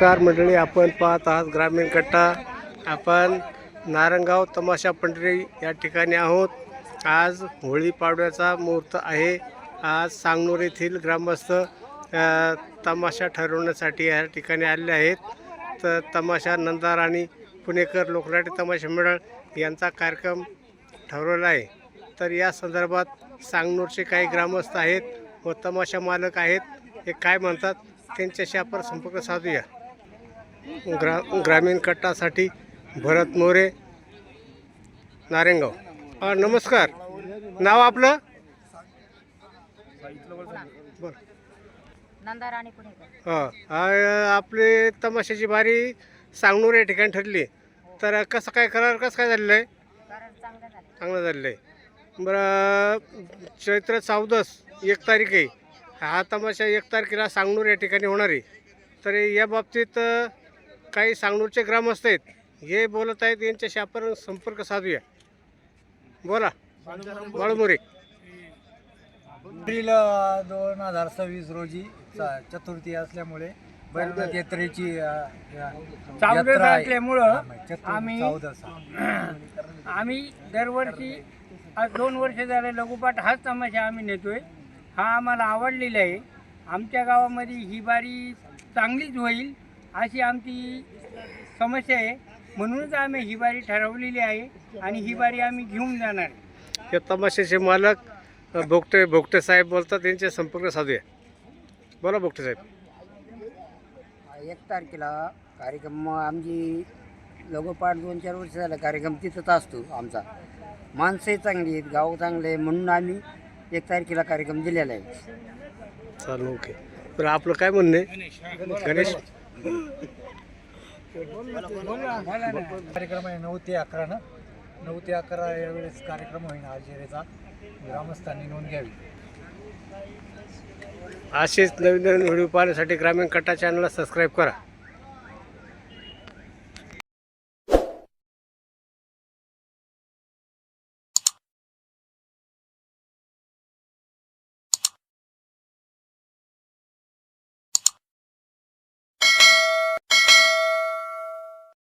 Car मंडळी, आपण पाहत आहात ग्रामीण कट्टा. आपण नारंगाव तमाशा पंढरी या ठिकाणी आहोत. आज होळी पाडव्याचा मुहूर्त आहे. आज सांगनूर येथील ग्रामस्थ तमाशा ठरवण्यासाठी या ठिकाणी आलेले आहेत. तर तमाशा नंदार आणि पुणेकर लोकनाट्य तमाशा मंडळ यांचा कार्यक्रम ठरवला आहे. तर या संदर्भात सांगनूरचे काही ग्रामस्थ आहेत व तमाशा मालक आहेत, हे काय म्हणतात त्यांच्याशी आपण संपर्क साधूया. ग्रामीण कट्टासाठी भरत मोरे, नारेंगाव. नमस्कार, नाव आपलं? बरं. नंदार आणि पुणेकर. आपली तमाशाची बारी सांगनूर या ठिकाणी ठरली. तर कसं काय करार कसं काय झालेलं आहे? चांगलं झालेलं आहे. बरं, चैत्र 14 1 तारीख आहे. हा तमाशा 1 तारखेला सांगनूर या ठिकाणी होणार आहे. तर या बाबतीत काही सांगनूरचे ग्रामस्थ आहेत, हे बोलत आहेत. यांच्याशी आपण संपर्क साधूया. बोला बाळूमोरे. एप्रिल 2026 रोजी चतुर्थी असल्यामुळे बैलगाडी यात्रेची यात्रा असल्यामुळं आम्ही आम्ही दरवर्षी आज 2 वर्ष झाले लगोपाठ हाच तमाशा आम्ही नेतोय. हा आम्हाला आवडलेला आहे. आमच्या गावामध्ये ही बारी चांगलीच होईल अशी आमची समस्या आहे. म्हणूनच आम्ही ही बारी ठरवलेली आहे आणि ही बारी आम्ही घेऊन जाणार. या तमाशाचे मालक भोगटे साहेब बोलतात, त्यांचे संपर्क साधूया. बोला भोगटे साहेब. 1 तारखेला कार्यक्रम आमची लगोपाठ 2-4 वर्ष झाला कार्यक्रम तिथंच असतो आमचा. माणसंही चांगली आहेत, गाव चांगले आहे, म्हणून आम्ही 1 तारखेला कार्यक्रम दिलेला आहे. चालू, ओके. तर आपलं काय म्हणणं आहे गणेश? कार्यक्रम आहे 9 ते 11 ना. 9 ते 11 यावेळेस कार्यक्रम होईल आजेरेचा. ग्रामस्थांनी नोंद घ्यावी. असेच नवीन नवीन व्हिडिओ पाहण्यासाठी ग्रामीण कट्टा चॅनलला सबस्क्राईब करा.